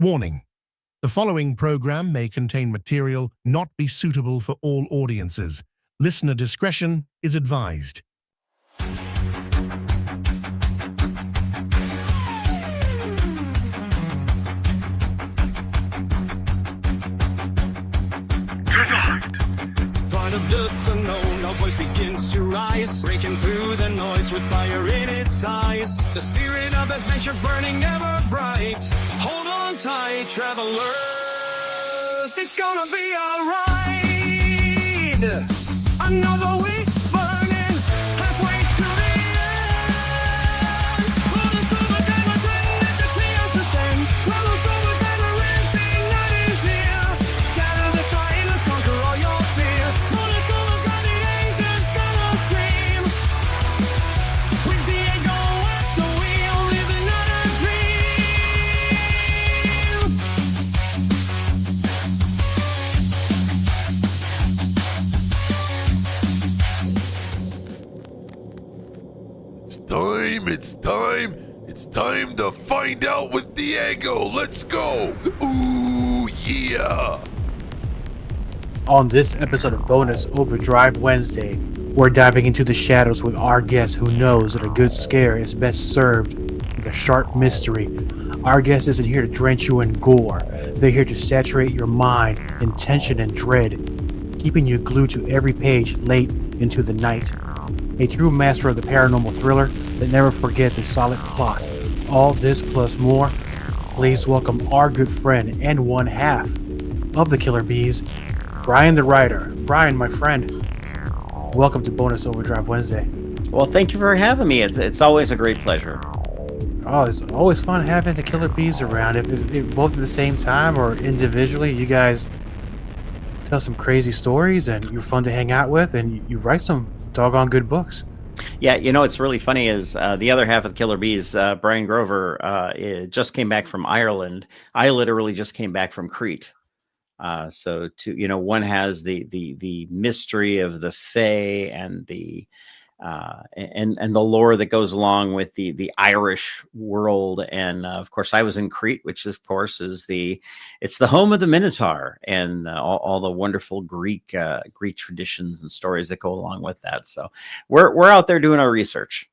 Warning: the following program may contain material not be suitable for all audiences. Listener discretion is advised. Find a depth unknown, our voice begins to rise, breaking through the noise with fire in its eyes. The spirit of adventure burning ever bright. Hold on tight, travelers, it's gonna be alright. Another week burning, halfway to the end. Bonus Overdrive Wednesday, let the tears descend. Bonus Overdrive Wednesday, night is here. Shatter the silence, conquer all your fear. Bonus Overdrive, the angels gonna scream. With Diego at the wheel, living out a dream. It's time to find out with Diego. Let's go. Ooh, yeah. On this episode of Bonus Overdrive Wednesday, we're diving into the shadows with our guest who knows that a good scare is best served with a sharp mystery. Our guest isn't here to drench you in gore. They're here to saturate your mind in tension and dread, keeping you glued to every page late into the night. A true master of the paranormal thriller that never forgets a solid plot. All this plus more. Please welcome our good friend and one half of the Killer Bees, Bryan the Writer. Bryan, my friend, welcome to Bonus Overdrive Wednesday. Well, thank you for having me. It's always a great pleasure. Oh, it's always fun having the Killer Bees around. If both at the same time or individually, you guys tell some crazy stories and you're fun to hang out with, and you write some doggone good books. Yeah, you know, what's really funny is the other half of the Killer Bees, Brian Grover, just came back from Ireland. I literally just came back from Crete. So one has the mystery of the Fae and the and the lore that goes along with the Irish world, and of course I was in Crete, which of course is it's the home of the Minotaur and all the wonderful Greek traditions and stories that go along with that. So we're out there doing our research.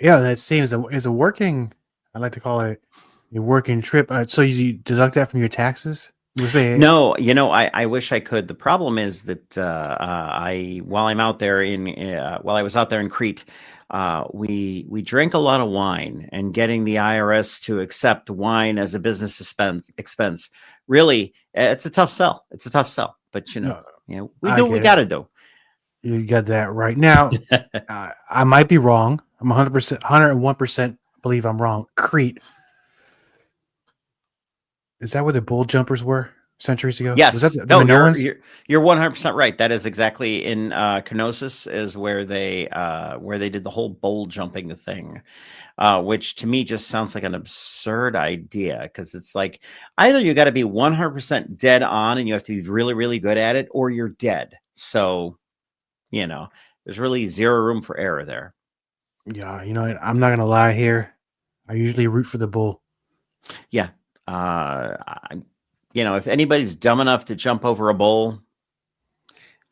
Yeah, that seems is a working. I like to call it a working trip. So you deduct that from your taxes? No, I wish I could. The problem is that while I was out there in Crete, we drank a lot of wine, and getting the IRS to accept wine as a business expense, really, it's a tough sell. But we do what we got to do. You got that right. Now, I might be wrong. I'm 100%, 101% believe I'm wrong. Crete. Is that where the bull jumpers were centuries ago? Yes. Was that you're 100% right. That is exactly in Kenosis is where they did the whole bull jumping thing, which to me just sounds like an absurd idea, because it's like either you got to be 100% dead on and you have to be really, really good at it, or you're dead. So, there's really zero room for error there. Yeah, I'm not gonna lie here. I usually root for the bull. Yeah. If anybody's dumb enough to jump over a bull,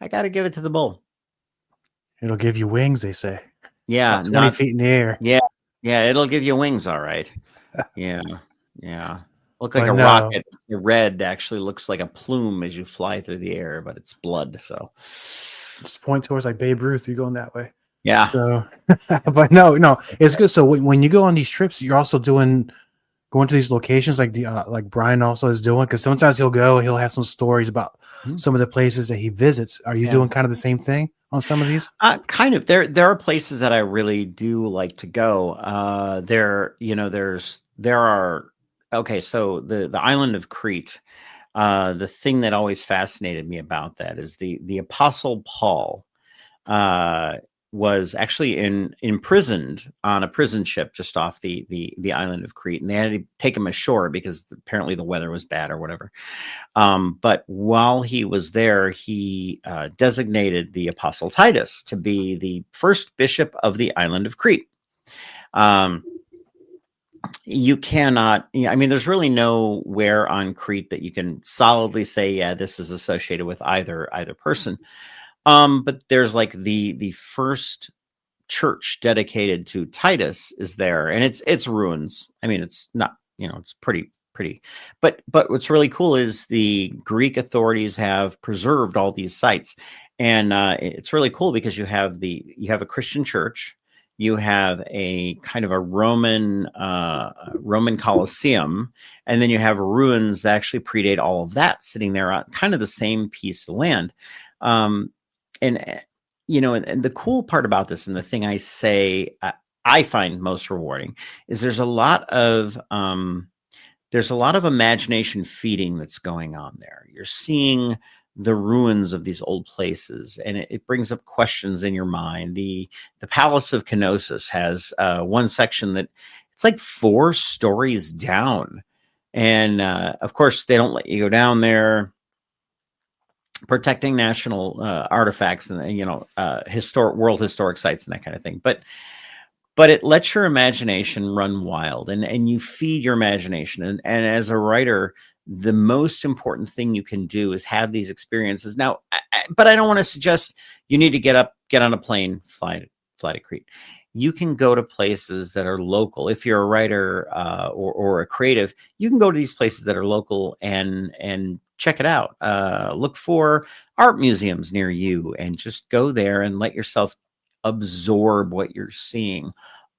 I got to give it to the bull. It'll give you wings, they say. Yeah. 20 feet in the air. Yeah. Yeah. It'll give you wings. All right. Yeah. Yeah. Look like a rocket. The red actually looks like a plume as you fly through the air, but it's blood. So just point towards like Babe Ruth. You're going that way. Yeah. So, but no, it's good. So when you go on these trips, you're also going to these locations like Bryan also is doing, because sometimes he'll have some stories about some of the places that he visits. Are you doing kind of the same thing on some of these? Kind of. There are places that I really do like to go. So the island of Crete. The thing that always fascinated me about that is the Apostle Paul was actually imprisoned on a prison ship just off the island of Crete, and they had to take him ashore because apparently the weather was bad or whatever. But while he was there, he designated the Apostle Titus to be the first bishop of the island of Crete. you cannot, I mean, there's really nowhere on Crete that you can solidly say, yeah, this is associated with either person. But there's like the first church dedicated to Titus is there, and it's ruins. I mean, it's not, it's pretty, but what's really cool is the Greek authorities have preserved all these sites, and it's really cool because you have a Christian church, you have a kind of a Roman Colosseum, and then you have ruins that actually predate all of that sitting there on kind of the same piece of land. And and the cool part about this, and the thing I say I find most rewarding, is there's a lot of imagination feeding that's going on there. You're seeing the ruins of these old places, and it brings up questions in your mind. The Palace of Kenosis has one section that it's like 4 stories down, and of course they don't let you go down there, protecting national artifacts and world historic sites and that kind of thing. But it lets your imagination run wild, and you feed your imagination. And as a writer, the most important thing you can do is have these experiences. Now, but I don't want to suggest you need to get on a plane, fly to Crete. You can go to places that are local. If you're a writer or a creative, you can go to these places that are local and check it out. Look for art museums near you and just go there and let yourself absorb what you're seeing.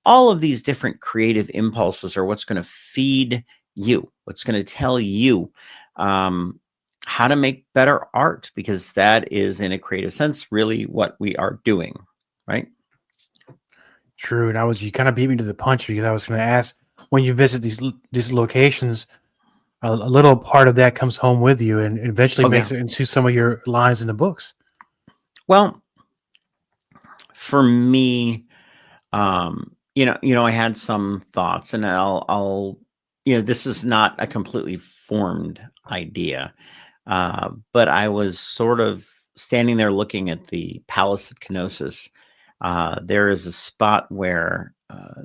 All of these different creative impulses are what's going to feed you, what's going to tell you how to make better art, because that is, in a creative sense, really what we are doing, right? True. And you kind of beat me to the punch, because I was going to ask, when you visit these locations, a little part of that comes home with you and eventually makes it into some of your lines in the books. Well, for me, I had some thoughts, and I'll this is not a completely formed idea, but I was sort of standing there looking at the Palace of Kenosis. There is a spot where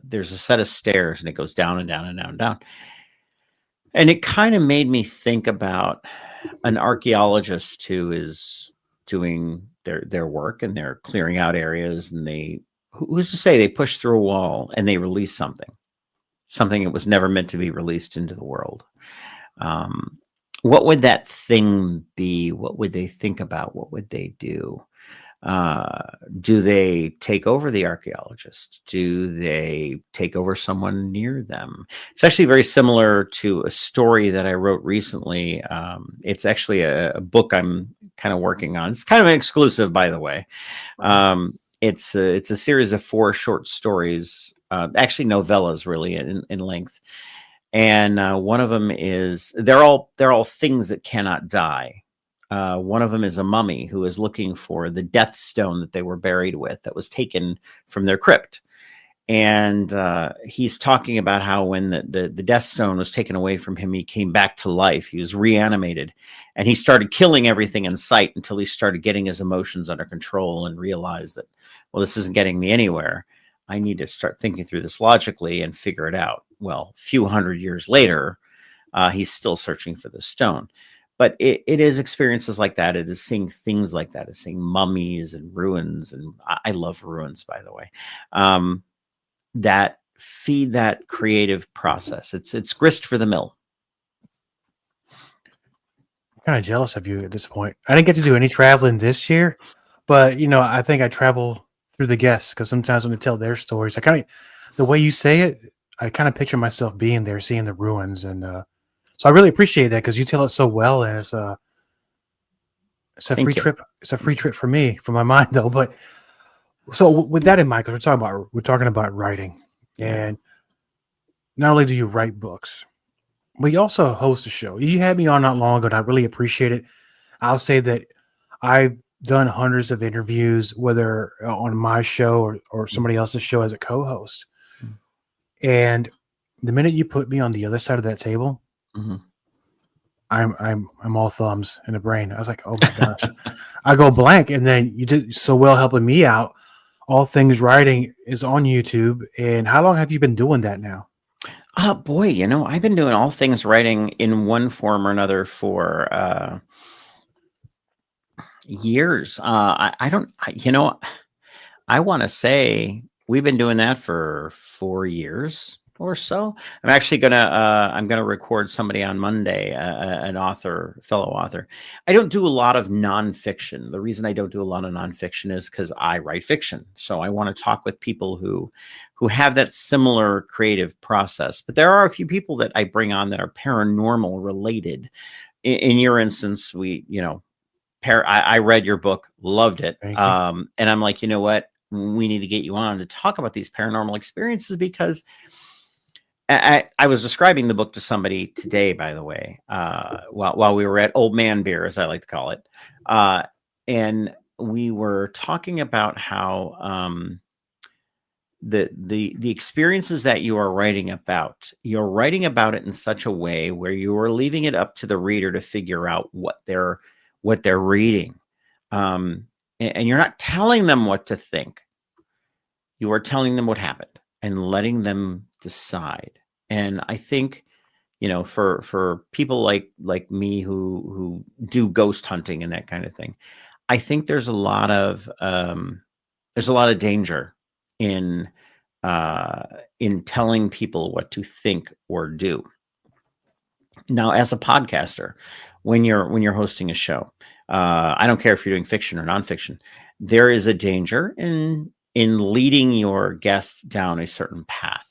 there's a set of stairs, and it goes down and down and down and down. And it kind of made me think about an archaeologist who is doing their work, and they're clearing out areas, and who's to say they push through a wall and they release something that was never meant to be released into the world. What would that thing be? What would they think about? What would they do? Do they take over the archaeologist? Do they take over someone near them? It's actually very similar to a story that I wrote recently. It's actually a book I'm kind of working on. It's kind of an exclusive, by the way. It's a series of 4 short stories, actually novellas, really in length. And one of them is they're all things that cannot die. One of them is a mummy who is looking for the death stone that they were buried with, that was taken from their crypt. And he's talking about how when the death stone was taken away from him, he came back to life. He was reanimated, and he started killing everything in sight until he started getting his emotions under control and realized that, well, this isn't getting me anywhere. I need to start thinking through this logically and figure it out. Well, a few hundred years later, he's still searching for the stone. But it is experiences like that. It is seeing things like that. It's seeing mummies and ruins. And I love ruins, by the way, that feed that creative process. It's grist for the mill. I'm kind of jealous of you at this point. I didn't get to do any traveling this year, but I think I travel through the guests, because sometimes when they tell their stories, the way you say it, I kind of picture myself being there, seeing the ruins, and so I really appreciate that, because you tell it so well, and it's a free trip. It's a free trip for me, for my mind, though. But so with that in mind, because we're talking about writing, and not only do you write books, but you also host a show. You had me on not long ago, and I really appreciate it. I'll say that I've done hundreds of interviews, whether on my show or somebody else's show as a co-host. And the minute you put me on the other side of that table, I'm all thumbs in the brain. I was like, oh my gosh, I go blank. And then you did so well helping me out. All Things Writing is on YouTube. And how long have you been doing that now? Boy, I've been doing all things writing in one form or another for years. I don't, I want to say we've been doing that for 4 years or so. I'm gonna record somebody on Monday, an author, fellow author. I don't do a lot of nonfiction. The reason I don't do a lot of nonfiction is because I write fiction. So I want to talk with people who have that similar creative process. But there are a few people that I bring on that are paranormal related. In your instance, I read your book, loved it. Thank you. And I'm like, you know what? We need to get you on to talk about these paranormal experiences because I was describing the book to somebody today, by the way, while we were at Old Man Beer, as I like to call it. And we were talking about how the experiences that you are writing about, you're writing about it in such a way where you are leaving it up to the reader to figure out what they're reading. And you're not telling them what to think. You are telling them what happened and letting them decide. And I think, for people like me who do ghost hunting and that kind of thing, I think there's a lot of danger in telling people what to think or do. Now, as a podcaster, when you're hosting a show, I don't care if you're doing fiction or nonfiction, there is a danger in leading your guest down a certain path.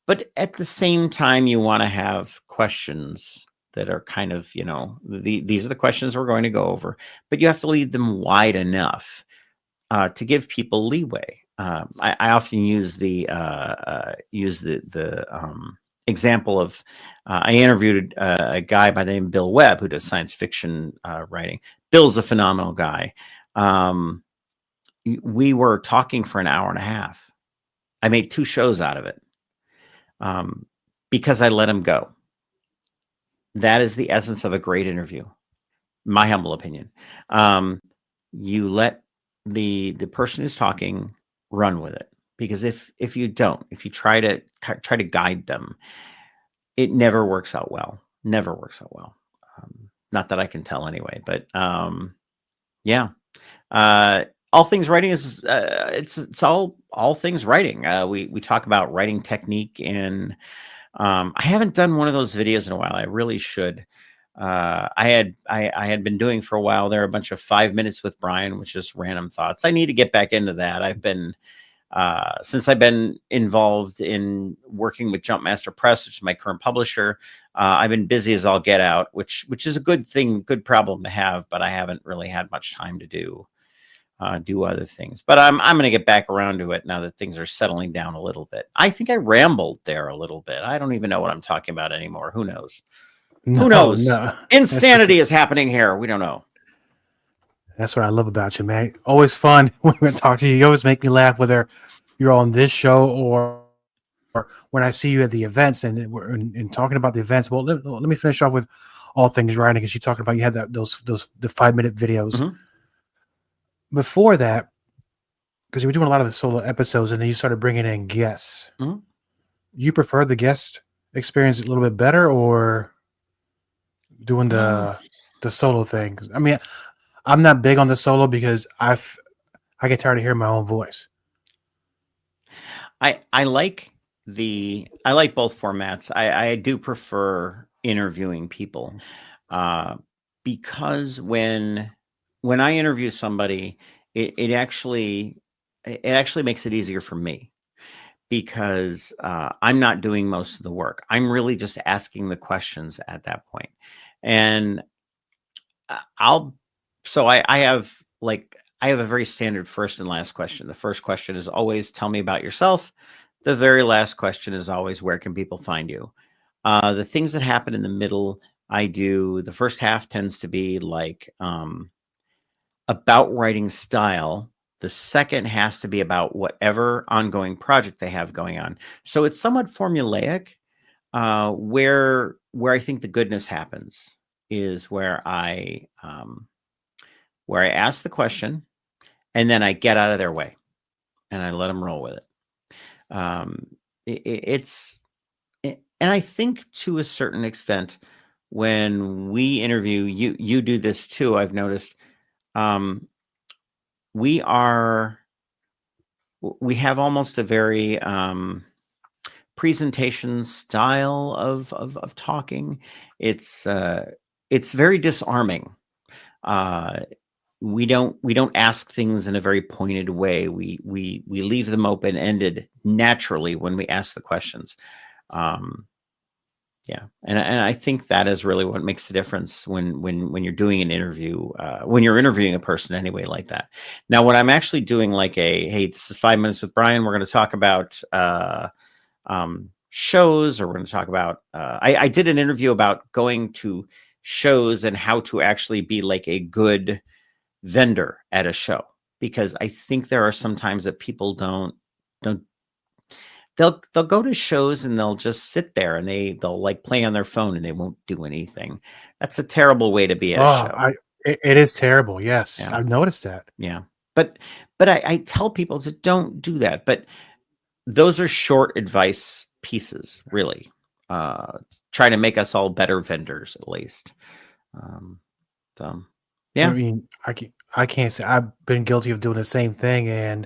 But at the same time, you want to have questions that are kind of, these are the questions we're going to go over, but you have to leave them wide enough to give people leeway. I often use the example of I interviewed a guy by the name of Bill Webb who does science fiction writing. Bill's a phenomenal guy. We were talking for an hour and a half. I made 2 shows out of it because I let him go. That is the essence of a great interview, my humble opinion. You let the person who's talking run with it, because if you try to guide them, it never works out well. Not that I can tell anyway, but yeah. All things writing is it's all things writing. We talk about writing technique, and I haven't done one of those videos in a while. I really should. I had been doing for a while there a bunch of 5 minutes with Bryan, which is random thoughts. I need to get back into that. I've been since I've been involved in working with Jumpmaster Press, which is my current publisher. I've been busy as all get out, which is a good thing, good problem to have, but I haven't really had much time to do other things. But I'm going to get back around to it now that things are settling down a little bit. I think I rambled there a little bit. I don't even know what I'm talking about anymore. Who knows? Who knows? No. Insanity is happening here. We don't know. That's what I love about you, man. Always fun when we talk to you. You always make me laugh, whether you're on this show or when I see you at the events and we're in talking about the events. Well, let me finish off with all things writing, because you talking about you had the 5 minute videos. Mhm. Before that, because you were doing a lot of the solo episodes, and then you started bringing in guests. Mhm. You prefer the guest experience a little bit better, or doing the solo thing? I mean, I'm not big on the solo because I get tired of hearing my own voice. I like both formats. I do prefer interviewing people because when I interview somebody, it actually makes it easier for me, because I'm not doing most of the work. I'm really just asking the questions at that point. And I have a very standard first and last question. The first question is always, tell me about yourself. The very last question is always, where can people find you? The things that happen in the middle, I do. The first half tends to be like about writing style. The second has to be about whatever ongoing project they have going on. So it's somewhat formulaic. Where I think the goodness happens is where I ask the question, and then I get out of their way and I let them roll with it. it's and I think to a certain extent, when we interview, you do this too. I've noticed um, we are we have almost a very presentation style of talking. It's it's very disarming. Uh, we don't ask things in a very pointed way. We leave them open ended naturally when we ask the questions. Um, yeah, and I think that is really what makes the difference when you're doing an interview, when you're interviewing a person anyway like that. Now, when I'm actually doing like a hey, this is 5 minutes with Bryan, we're going to talk about shows, or we're going to talk about. I did an interview about going to shows and how to actually be like a good vendor at a show, because I think there are some times that people don't they'll go to shows and they'll just sit there and they'll like play on their phone and they won't do anything. That's a terrible way to be at a Oh, show. it is terrible. Yes, Yeah. I've noticed that. Yeah. But I tell people to don't do that. But those are short advice pieces, really. Try to make us all better vendors, at least. So, I yeah. mean, I can't say I've been guilty of doing the same thing,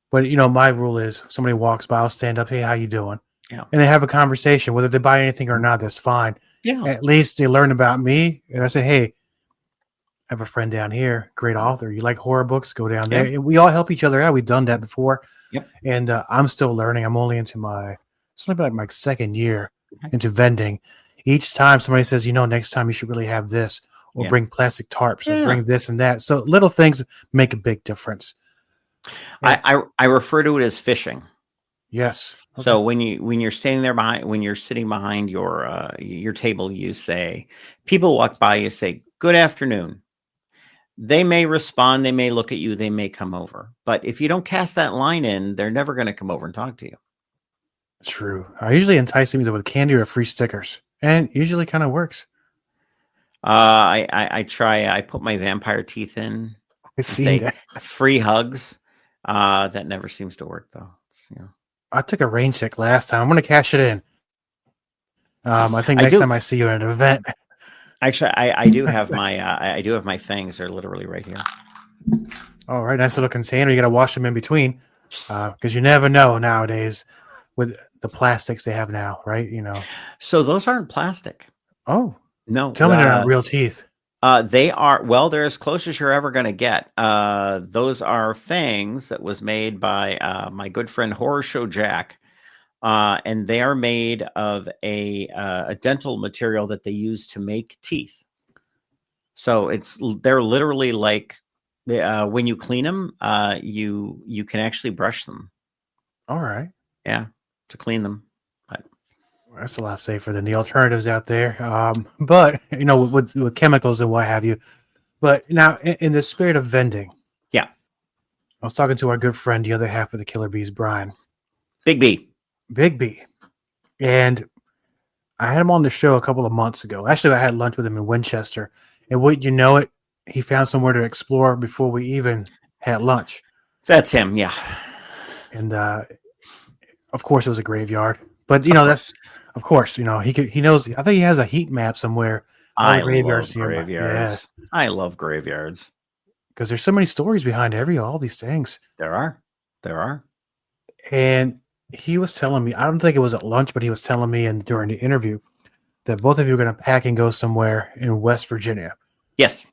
but my rule is somebody walks by, I'll stand up, hey, how you doing? Yeah. And they have a conversation, whether they buy anything or not, that's fine. Yeah. At least they learn about me, and I say, hey, I have a friend down here, great author. You like horror books? Go down there. Yeah. And we all help each other out. We've done that before. Yep. And I'm still learning. I'm only into it's only like my second year Okay. into vending. Each time somebody says, next time you should really have this, or Yeah. bring plastic tarps, or Yeah. bring this and that. So little things make a big difference. I refer to it as fishing. Yes. So when you're standing there when you're sitting behind your table, you say, people walk by, you say, good afternoon. They may respond, they may look at you, they may come over. But if you don't cast that line in, they're never going to come over and talk to you. True. I usually entice them either with candy or free stickers, and usually kind of works. I try, I put my vampire teeth in I and seen say that. free hugs. That never seems to work though. I took a rain check last time. I'm going to cash it in. I think I next do. time I see you at an event. Actually, I do have my I do have my fangs. They're literally right here. All right, nice little container. You got to wash them in between, because you never know nowadays with the plastics they have now, right? So those aren't plastic. Oh, No. tell me they're not real teeth. They are, well, they're as close as you're ever going to get. Those are fangs that was made by my good friend Horror Show Jack. And they are made of a dental material that they use to make teeth. So they're literally like when you clean them, you can actually brush them. All right. Yeah, to clean them. That's a lot safer than the alternatives out there. But with chemicals and what have you. But now, in the spirit of vending, Yeah. I was talking to our good friend, the other half of the Killer Bees, Bryan, Big B. Big B, and I had him on the show a couple of months ago. Actually, I had lunch with him in Winchester, and wouldn't you know it, he found somewhere to explore before we even had lunch. That's him. Yeah. And of course, it was a graveyard. But that's of course. He knows. I think he has a heat map somewhere. I graveyards love nearby. graveyards. Yeah. I love graveyards. Because there's so many stories behind all these things. There are. And he was telling me, I don't think it was at lunch, but he was telling me during the interview that both of you are going to pack and go somewhere in West Virginia. Yes.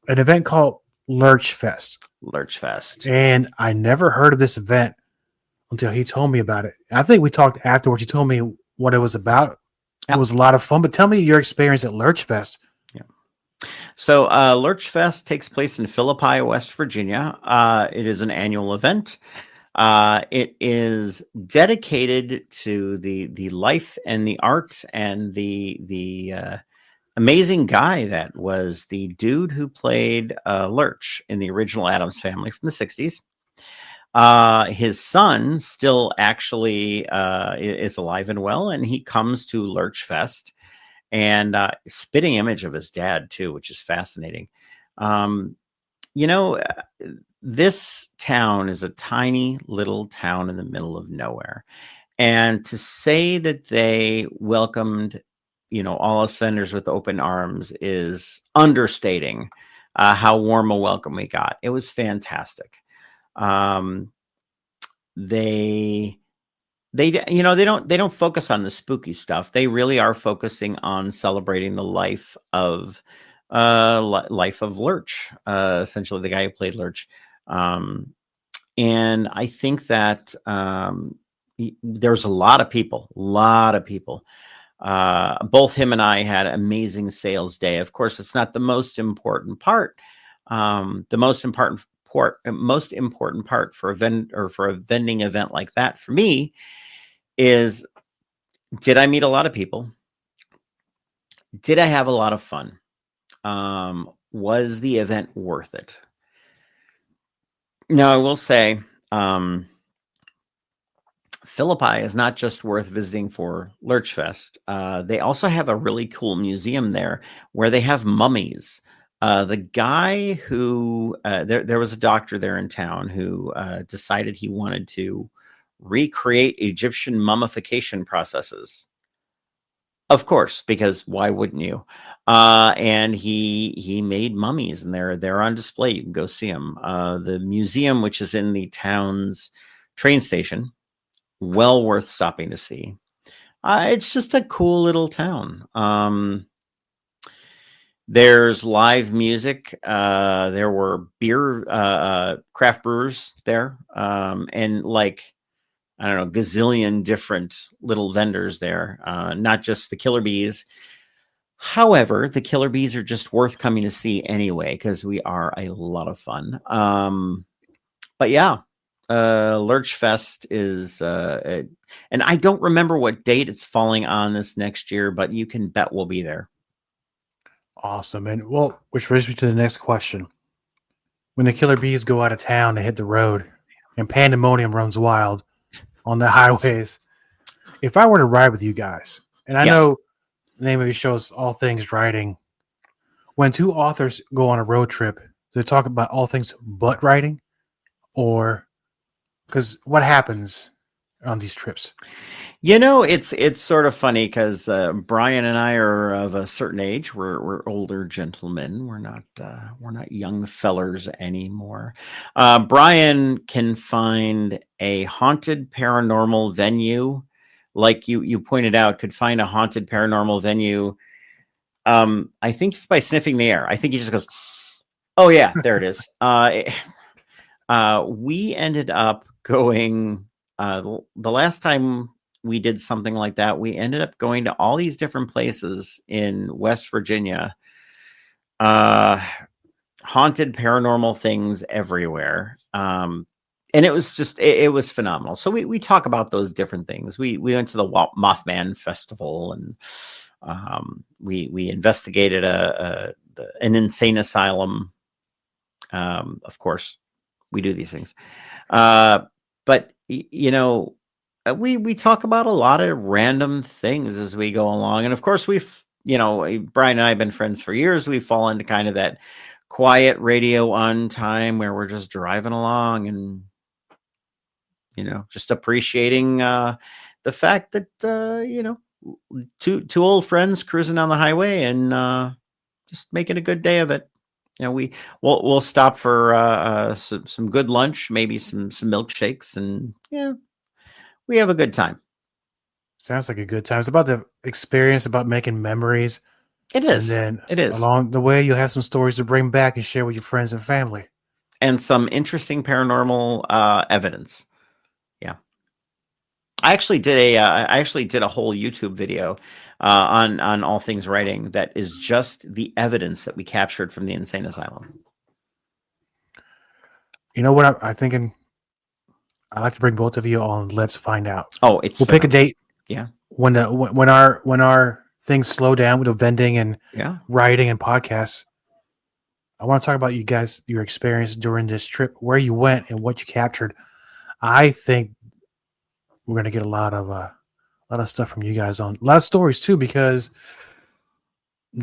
An event called Lurch Fest. Lurch Fest. And I never heard of this event until he told me about it. I think we talked afterwards. He told me what it was about. It was a lot of fun. But tell me your experience at Lurch Fest. Yeah. So Lurch Fest takes place in Philippi, West Virginia. It is an annual event. It is dedicated to the life and the art and the amazing guy that was the dude who played Lurch in the original Addams Family from the 60s. His son still actually is alive and well, and he comes to Lurch Fest, and spitting image of his dad too, which is fascinating. This town is a tiny little town in the middle of nowhere, And to say that they welcomed, all us vendors with open arms is understating how warm a welcome we got. It was fantastic. Um, they they don't focus on the spooky stuff. They really are focusing on celebrating the life of Lurch, essentially the guy who played Lurch. And I think that there's a lot of people. Both him and I had amazing sales day. Of course, it's not the most important part. The most important part for a vending event like that for me is, did I meet a lot of people? Did I have a lot of fun? Was the event worth it? Now, I will say, Philippi is not just worth visiting for Lurchfest. They also have a really cool museum there where they have mummies. The guy who there was a doctor there in town who decided he wanted to recreate Egyptian mummification processes. Of course, because why wouldn't you? And he made mummies, and they're on display. You can go see them. The museum, which is in the town's train station, well worth stopping to see. It's just a cool little town. There's live music. There were beer, craft brewers there, and I don't know, gazillion different little vendors there, not just the Killer Bees. However, the Killer Bees are just worth coming to see anyway, because we are a lot of fun. But yeah, Lurch Fest is, and I don't remember what date it's falling on this next year, but you can bet we'll be there. Awesome. And well, which brings me to the next question. When the Killer Bees go out of town, they hit the road and pandemonium runs wild on the highways. If I were to ride with you guys, and I know the name of your show is All Things Writing, when two authors go on a road trip, do they talk about all things but writing? Or because what happens on these trips? It's sort of funny because Bryan and I are of a certain age. We're older gentlemen. We're not young fellers anymore. Bryan can find a haunted paranormal venue, like you pointed out, could find a haunted paranormal venue. I think just by sniffing the air. I think he just goes, "Oh yeah, there it is." We ended up going the last time we did something like that. We ended up going to all these different places in West Virginia. Haunted paranormal things everywhere. And it was just, it was phenomenal. So we talk about those different things. We went to the Mothman Festival, and we investigated an insane asylum. Of course, we do these things. But we talk about a lot of random things as we go along. And of course, Bryan and I have been friends for years. We fall into kind of that quiet radio on time where we're just driving along and, just appreciating the fact that, two old friends cruising down the highway and just making a good day of it. We'll stop for some good lunch, maybe some milkshakes, and we have a good time. Sounds like a good time. It's about the experience, about making memories. It is. And then it is. Along the way, you'll have some stories to bring back and share with your friends and family. And some interesting paranormal evidence. Yeah. I actually did a whole YouTube video on All Things Writing that is just the evidence that we captured from the insane asylum. You know what I'm thinking? I'd like to bring both of you on. Let's find out. Oh, we'll pick a date. Yeah. When our things slow down with the vending and writing and podcasts, I want to talk about you guys, your experience during this trip, where you went and what you captured. I think we're gonna get a lot of stuff from you guys on a lot of stories too, because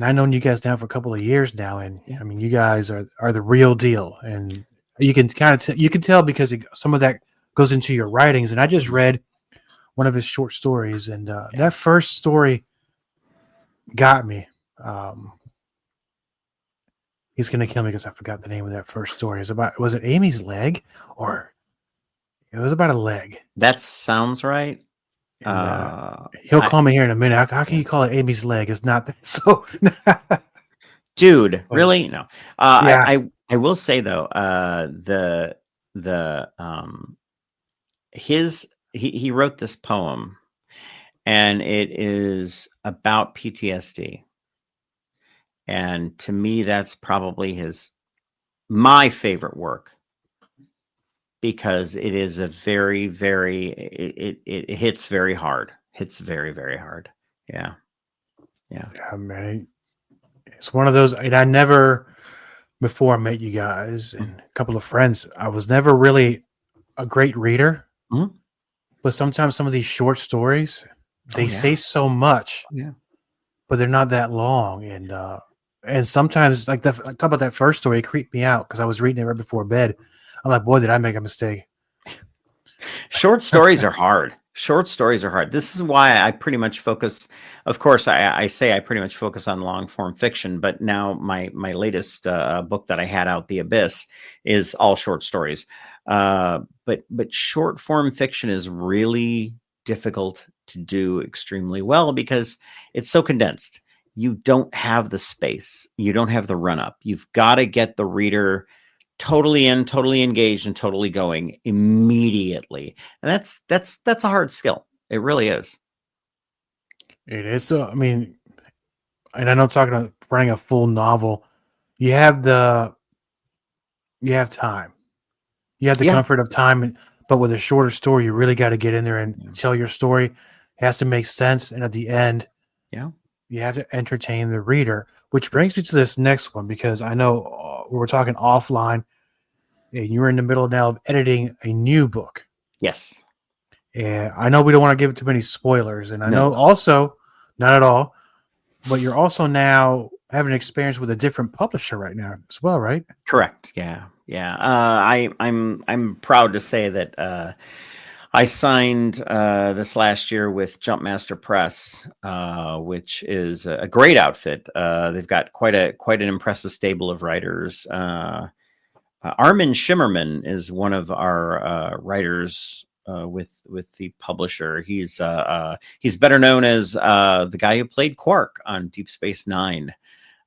I've known you guys now for a couple of years now, and I mean, you guys are the real deal, and you can kind of you can tell because some of that goes into your writings. And I just read one of his short stories, and that first story got me. He's gonna kill me because I forgot the name of that first story. Was it Amy's leg, or it was about a leg? That sounds right. And, he'll call me here in a minute. How can you call it Amy's leg? It's not that. So, dude, really? No. Yeah. I will say though, he wrote this poem, and it is about PTSD. And to me, that's probably my favorite work, because it is a very, very, it hits very hard. Hits very, very hard. Yeah. Yeah, man. It's one of those, and I never, before I met you guys and a couple of friends, I was never really a great reader. Mhm. But sometimes some of these short stories, they yeah. say so much, Yeah. but they're not that long. And sometimes, like talk about that first story, it creeped me out because I was reading it right before bed. I'm like, boy, did I make a mistake. Short stories are hard. Short stories are hard. This is why I pretty much focus. Of course, I say I pretty much focus on long form fiction, but now my latest book that I had out, The Abyss, is all short stories. But short form fiction is really difficult to do extremely well because it's so condensed. You don't have the space. You don't have the run up. You've got to get the reader totally in, totally engaged, and totally going immediately. And that's a hard skill. It really is. It is. So, I mean, and I know talking about writing a full novel, you have time. You have the Yeah. comfort of time, but with a shorter story, you really got to get in there and tell your story. It has to make sense. And at the end, Yeah. you have to entertain the reader, which brings me to this next one, because I know we were talking offline and you're in the middle now of editing a new book. Yes. And I know we don't want to give it too many spoilers. And I No. know also, not at all, but you're also now having an experience with a different publisher right now as well, right? Correct. Yeah. Yeah. I'm proud to say that I signed this last year with Jumpmaster Press, which is a great outfit. They've got quite an impressive stable of writers. Armin Shimmerman is one of our writers with the publisher. He's better known as the guy who played Quark on Deep Space Nine.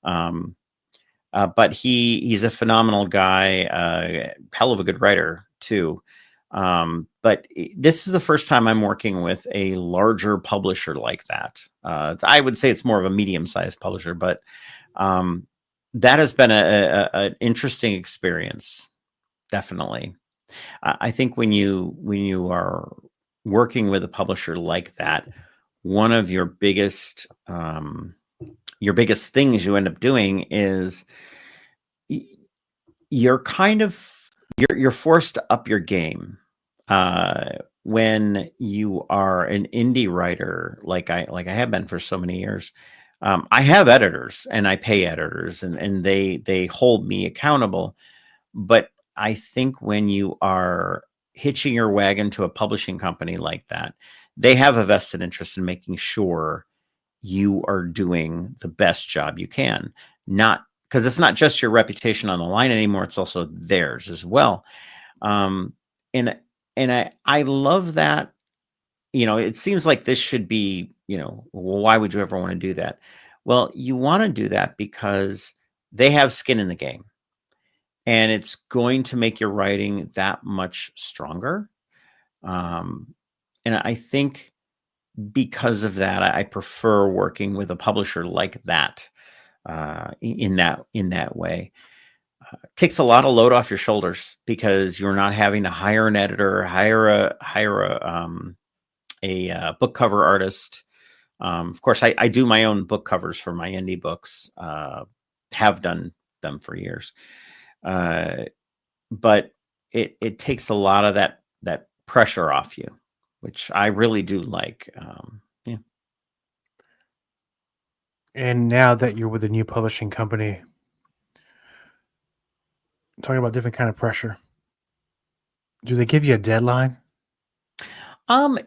But he's a phenomenal guy, hell of a good writer too. But this is the first time I'm working with a larger publisher like that. I would say it's more of a medium-sized publisher, but that has been an interesting experience. Definitely. I think when you are working with a publisher like that, one of your biggest things you end up doing is you're forced to up your game when you are an indie writer, like I have been for so many years. I have editors and I pay editors, and they hold me accountable. But I think when you are hitching your wagon to a publishing company like that, they have a vested interest in making sure you are doing the best job you can. Not because it's not just your reputation on the line anymore; it's also theirs as well. And I love that. It seems like this should be, well, why would you ever want to do that? Well, you want to do that because they have skin in the game, and it's going to make your writing that much stronger. And I think because of that, I prefer working with a publisher like that. In that way, it takes a lot of load off your shoulders because you're not having to hire an editor, hire a book cover artist. Of course, I do my own book covers for my indie books. Have done them for years. But it takes a lot of that pressure off you, which I really do like. Yeah. And now that you're with a new publishing company, talking about different kind of pressure, do they give you a deadline? Um,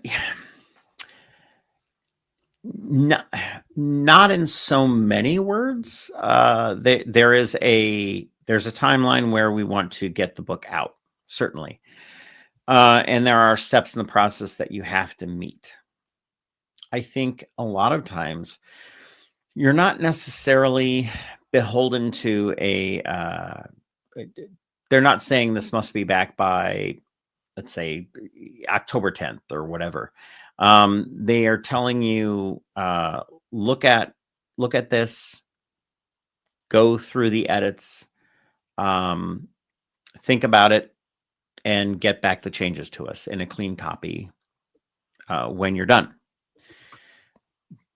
Not in so many words. There's a timeline where we want to get the book out, certainly. And there are steps in the process that you have to meet. I think a lot of times you're not necessarily beholden to they're not saying this must be back by, let's say, October 10th or whatever. They are telling you, look at this, go through the edits, think about it, and get back the changes to us in a clean copy when you're done.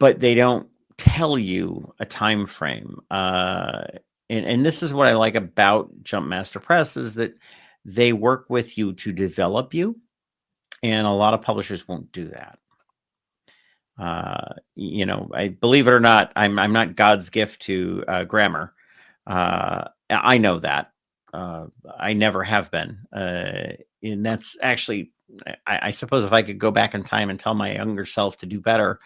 But they don't tell you a time frame. And this is what I like about Jumpmaster Press, is that they work with you to develop you, and a lot of publishers won't do that. I believe it or not, I'm not God's gift to grammar. I know that. I never have been. And that's actually, I suppose if I could go back in time and tell my younger self to do better,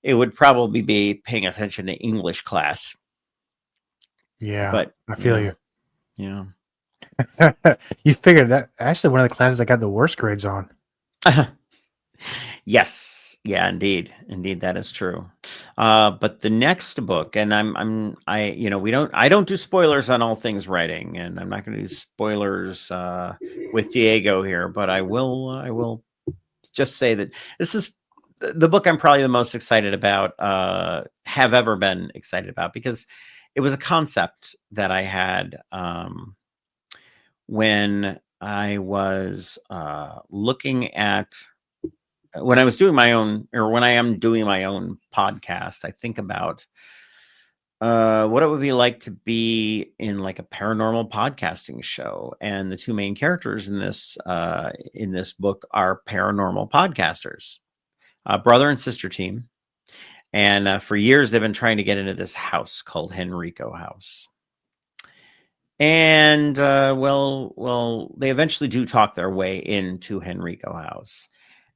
it would probably be paying attention to English class. Yeah, But I feel you. Yeah. You figured that actually one of the classes I got the worst grades on. Yes. Yeah, indeed. That is true. But the next book, and I don't do spoilers on all things writing, and I'm not going to do spoilers with Diego here, but I will just say that this is the book I'm probably the most excited about, have ever been excited about, because it was a concept that I had when I was looking at, when I was doing my own, or when I am doing my own podcast. I think about what it would be like to be in like a paranormal podcasting show, and the two main characters in this book are paranormal podcasters, brother and sister team. And for years, they've been trying to get into this house called Henrico House. And, well, they eventually do talk their way into Henrico House.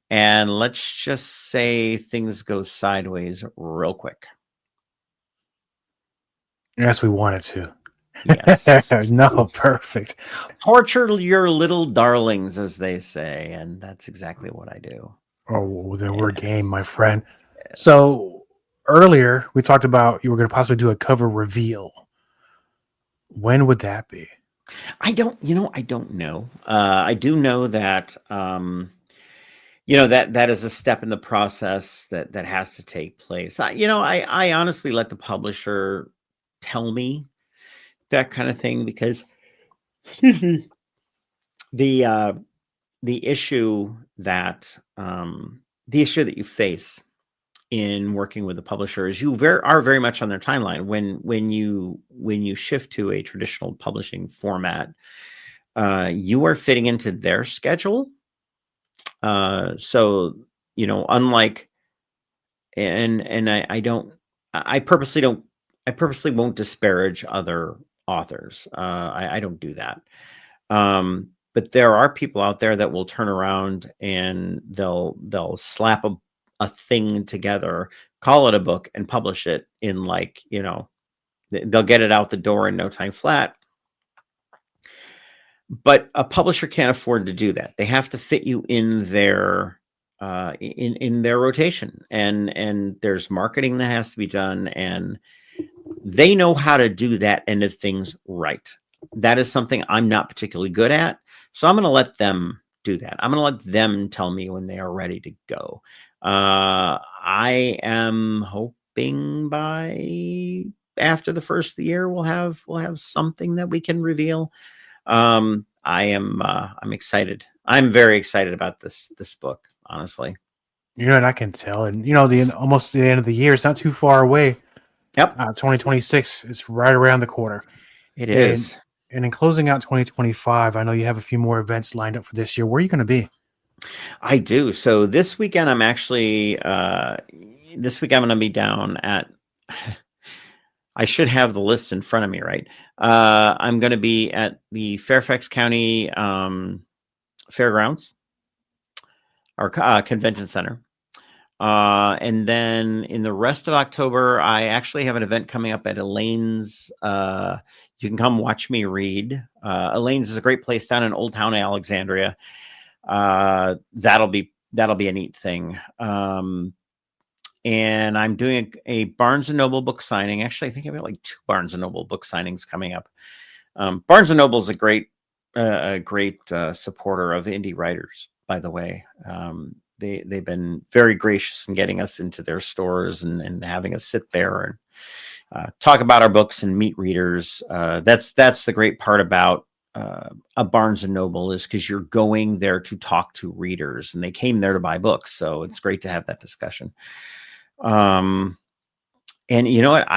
And let's just say things go sideways real quick. Yes, we wanted to. Yes. No, perfect. Torture your little darlings, as they say. And that's exactly what I do. Oh, well, then we're game, my friend. So earlier we talked about you were going to possibly do a cover reveal. When would that be? I don't know. I do know that, that is a step in the process that has to take place. I honestly let the publisher tell me that kind of thing, because the issue that you face in working with a publisher is you are very much on their timeline. When you shift to a traditional publishing format, you are fitting into their schedule. So unlike, and I purposely won't disparage other authors. I don't do that. But there are people out there that will turn around and they'll slap a thing together, call it a book, and publish it in they'll get it out the door in no time flat. But a publisher can't afford to do that. They have to fit you in their in their rotation, and there's marketing that has to be done, and they know how to do that end of things right. That is something I'm not particularly good at, so I'm going to let them do that. I'm going to let them tell me when they are ready to go. I am hoping by after the first of the year we'll have something that we can reveal. I'm excited. I'm very excited about this book, honestly. And I can tell, and almost the end of the year. It's not too far away. Yep. 2026 is right around the corner. It is. And in closing out 2025, I know you have a few more events lined up for this year. Where are you going to be? I do. So this weekend, I'm actually, I'm going to be down at, I should have the list in front of me, right? I'm going to be at the Fairfax County Fairgrounds, or Convention Center. And then in the rest of October, I actually have an event coming up at Elaine's. You can come watch me read. Elaine's is a great place down in Old Town Alexandria. That'll be a neat thing. And I'm doing a Barnes & Noble book signing. Actually, I think I've got like 2 Barnes & Noble book signings coming up. Barnes & Noble is a great supporter of indie writers, by the way. They've been very gracious in getting us into their stores and having us sit there and talk about our books and meet readers. That's the great part about a Barnes & Noble, is because you're going there to talk to readers, and they came there to buy books. So it's great to have that discussion. And you know what?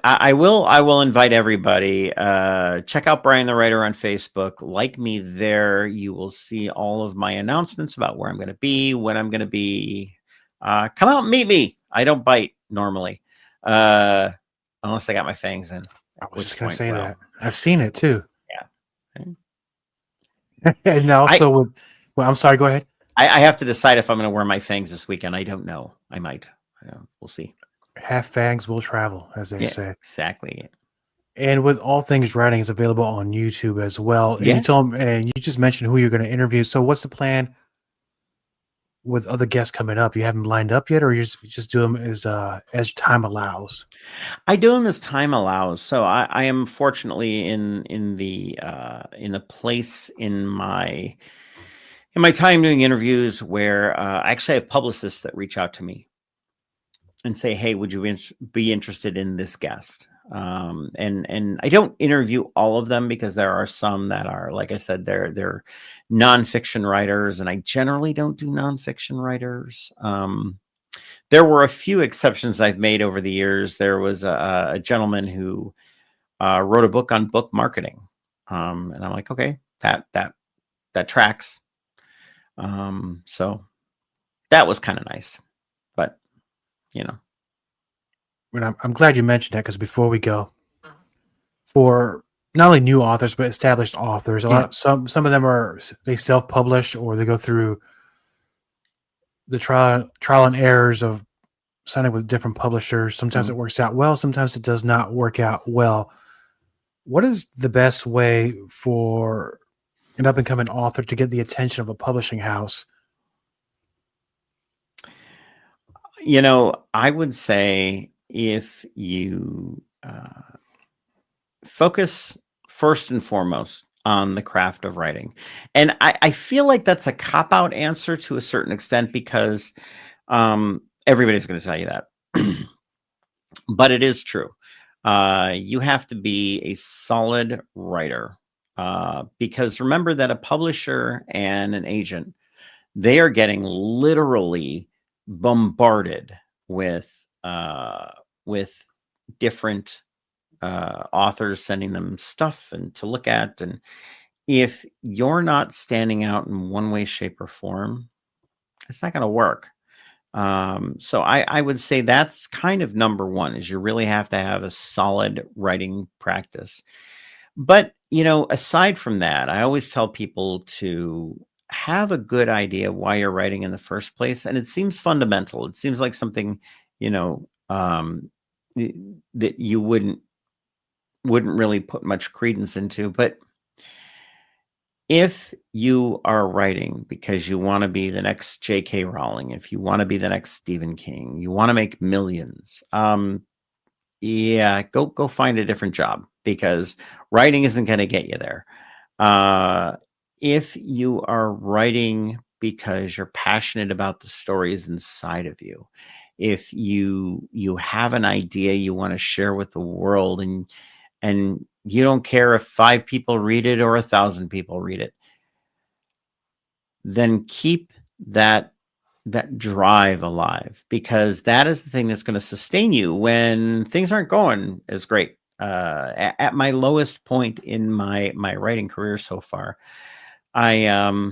I will invite everybody. Check out Bryan the Writer on Facebook. Like me there. You will see all of my announcements about where I'm going to be, when I'm going to be. Come out and meet me. I don't bite normally, unless I got my fangs in. I was just going to say that. I've seen it too. Yeah. And also I'm sorry, go ahead. I have to decide if I'm going to wear my fangs this weekend. I don't know. I might. We'll see. Half fangs will travel, as they say. Exactly. And with all things writing, is available on YouTube as well. And you told them, and you just mentioned who you're going to interview. So what's the plan with other guests coming up? You haven't lined up yet, or you just do them as time allows? I do them as time allows. So I am fortunately in the place in my time doing interviews where I actually have publicists that reach out to me and say, "Hey, would you be interested in this guest?" And I don't interview all of them, because there are some that are, like I said, they're nonfiction writers, and I generally don't do nonfiction writers. There were a few exceptions I've made over the years. There was a gentleman who wrote a book on book marketing, and I'm like, okay, that tracks. So that was kind of nice, but you know. And I'm glad you mentioned that, because before we go, for not only new authors but established authors, some of them they self-publish, or they go through the trial and errors of signing with different publishers. Sometimes it works out well, sometimes it does not work out well. What is the best way for an up-and-coming author to get the attention of a publishing house? You know, I would say, if you focus first and foremost on the craft of writing. And I feel like that's a cop-out answer to a certain extent, because everybody's going to tell you that. But it is true. You have to be a solid writer, because remember that a publisher and an agent, they are getting literally bombarded with different authors sending them stuff and to look at. And if you're not standing out in one way, shape, or form, it's not going to work. So I would say that's kind of number one, is you really have to have a solid writing practice. But, you know, aside from that, I always tell people to have a good idea why you're writing in the first place. And it seems fundamental. It seems like something, you know, that you wouldn't really put much credence into. But if you are writing because you want to be the next J.K. Rowling, if you want to be the next Stephen King, you want to make millions, go find a different job, because writing isn't going to get you there. If you are writing because you're passionate about the stories inside of you, if you have an idea you want to share with the world, and you don't care if 5 people read it or 1,000 people read it, then keep that drive alive, because that is the thing that's going to sustain you when things aren't going as great. At my lowest point in my writing career so far, I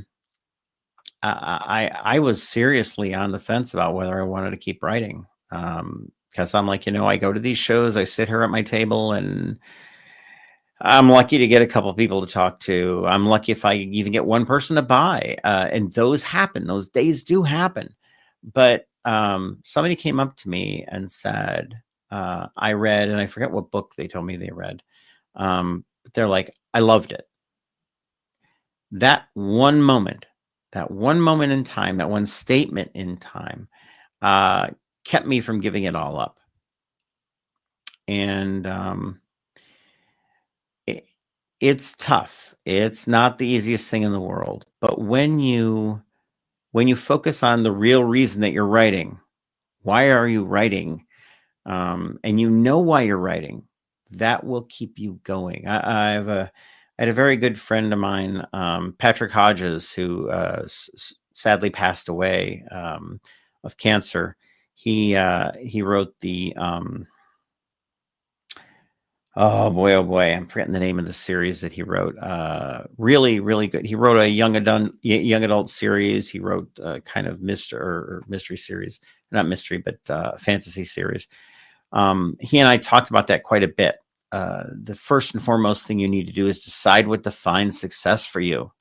was seriously on the fence about whether I wanted to keep writing, because I'm like, I go to these shows, I sit here at my table, and I'm lucky to get a couple people to talk to. I'm lucky if I even get one person to buy, and those happen. Those days do happen. But somebody came up to me and said, I read, and I forget what book they told me they read. But they're like, I loved it. That one moment in time, that one statement in time, kept me from giving it all up. And it's tough. It's not the easiest thing in the world. But when you focus on the real reason that you're writing, why are you writing? And you know why you're writing, that will keep you going. I had a very good friend of mine, Patrick Hodges, who sadly passed away of cancer. He wrote the oh boy, I'm forgetting the name of the series that he wrote. Really, really good. He wrote a young adult series. He wrote kind of mystery series, not mystery, but fantasy series. He and I talked about that quite a bit. The first and foremost thing you need to do is decide what defines success for you.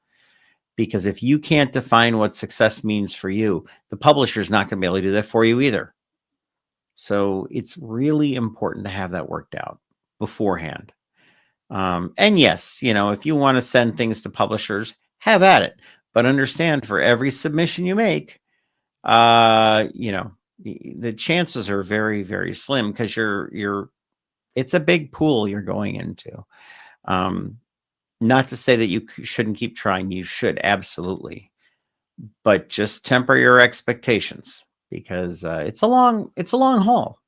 Because if you can't define what success means for you, the publisher's not going to be able to do that for you either. So it's really important to have that worked out beforehand. And yes, if you want to send things to publishers, have at it. But understand, for every submission you make, the chances are very, very slim, because it's a big pool you're going into. Not to say that you shouldn't keep trying. You should, absolutely. But just temper your expectations, because it's a long haul,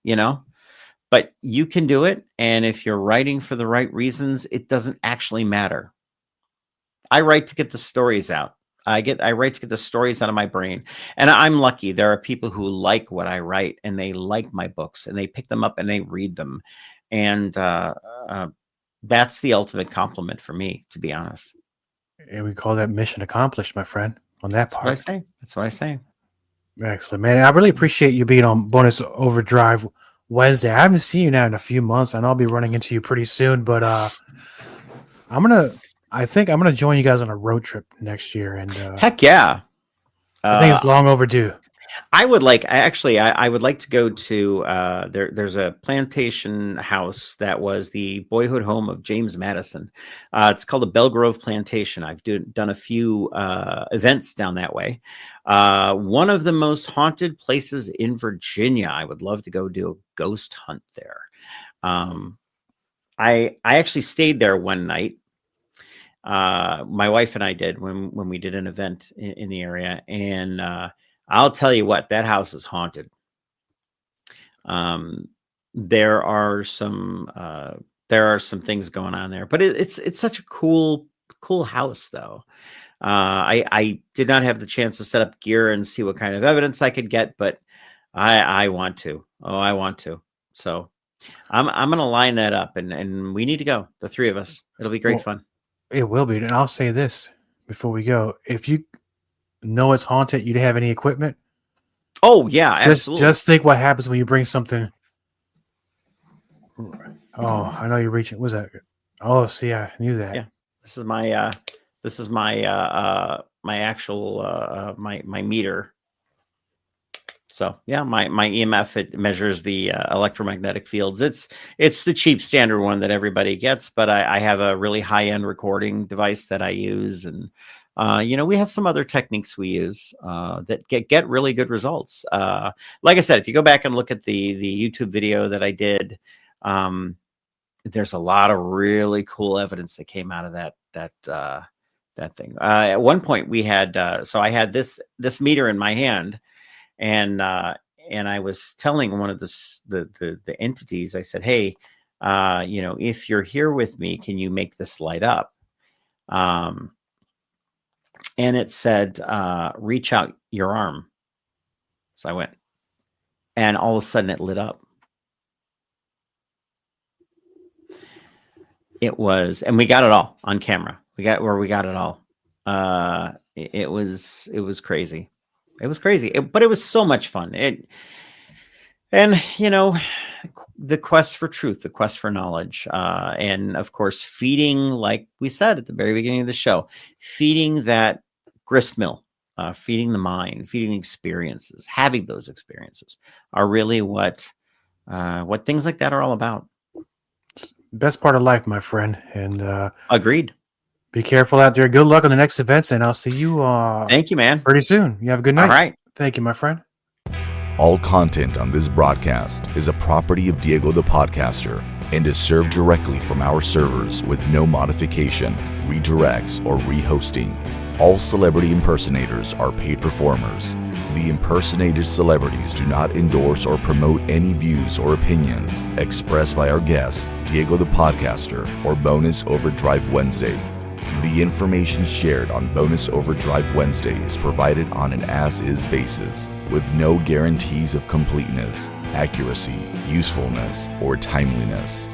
but you can do it. And if you're writing for the right reasons, it doesn't actually matter. I write to get the stories out. I write to get the stories out of my brain. And I'm lucky. There are people who like what I write, and they like my books, and they pick them up and they read them. And that's the ultimate compliment for me, to be honest. And we call that mission accomplished, my friend, on that part. That's what I say. Excellent, man. I really appreciate you being on Bonus Overdrive Wednesday. I haven't seen you now in a few months. I know I'll be running into you pretty soon, but I think I'm gonna join you guys on a road trip next year. And heck yeah, I think it's long overdue. I would like to go to there's a plantation house that was the boyhood home of James Madison. It's called the Belgrove Plantation. I've done a few events down that way. One of the most haunted places in Virginia. I would love to go do a ghost hunt there. I actually stayed there one night. My wife and I did when we did an event in the area, and I'll tell you what, that house is haunted. There are some things going on there, but it's such a cool house, though. I did not have the chance to set up gear and see what kind of evidence I could get, but I want to. Oh, I want to. So I'm going to line that up, and we need to go, the three of us. It'll be great fun. It will be. And I'll say this before we go. If you know it's haunted, you have any equipment? Oh, yeah, absolutely. Just think what happens when you bring something. Oh, I know you're reaching. What's that? Oh, see, I knew that. Yeah. This is my my actual my meter. So yeah, my EMF, it measures the electromagnetic fields. It's the cheap standard one that everybody gets, but I have a really high end recording device that I use, and we have some other techniques we use that get really good results. Like I said, if you go back and look at the YouTube video that I did, there's a lot of really cool evidence that came out of that thing. At one point we had so I had this meter in my hand, and I was telling one of the entities, I said, hey, if you're here with me, can you make this light up? And it said, reach out your arm. So I went, and all of a sudden it lit up. It was, and we got it all on camera. We got it all. It was crazy. It was crazy, but it was so much fun. The quest for truth, the quest for knowledge, and of course, feeding, like we said at the very beginning of the show, feeding that grist mill feeding the mind, feeding experiences, having those experiences are really what things like that are all about. Best part of life, my friend. And Agreed. be careful out there. Good luck on the next events, and I'll see you Thank you, man. pretty soon. You have a good night. All right. Thank you, my friend. All content on this broadcast is a property of Diego the Podcaster and is served directly from our servers with no modification, redirects, or rehosting. All celebrity impersonators are paid performers. The impersonated celebrities do not endorse or promote any views or opinions expressed by our guests, Diego the Podcaster, or Bonus Overdrive Wednesday. The information shared on Bonus Overdrive Wednesday is provided on an as-is basis, with no guarantees of completeness, accuracy, usefulness, or timeliness.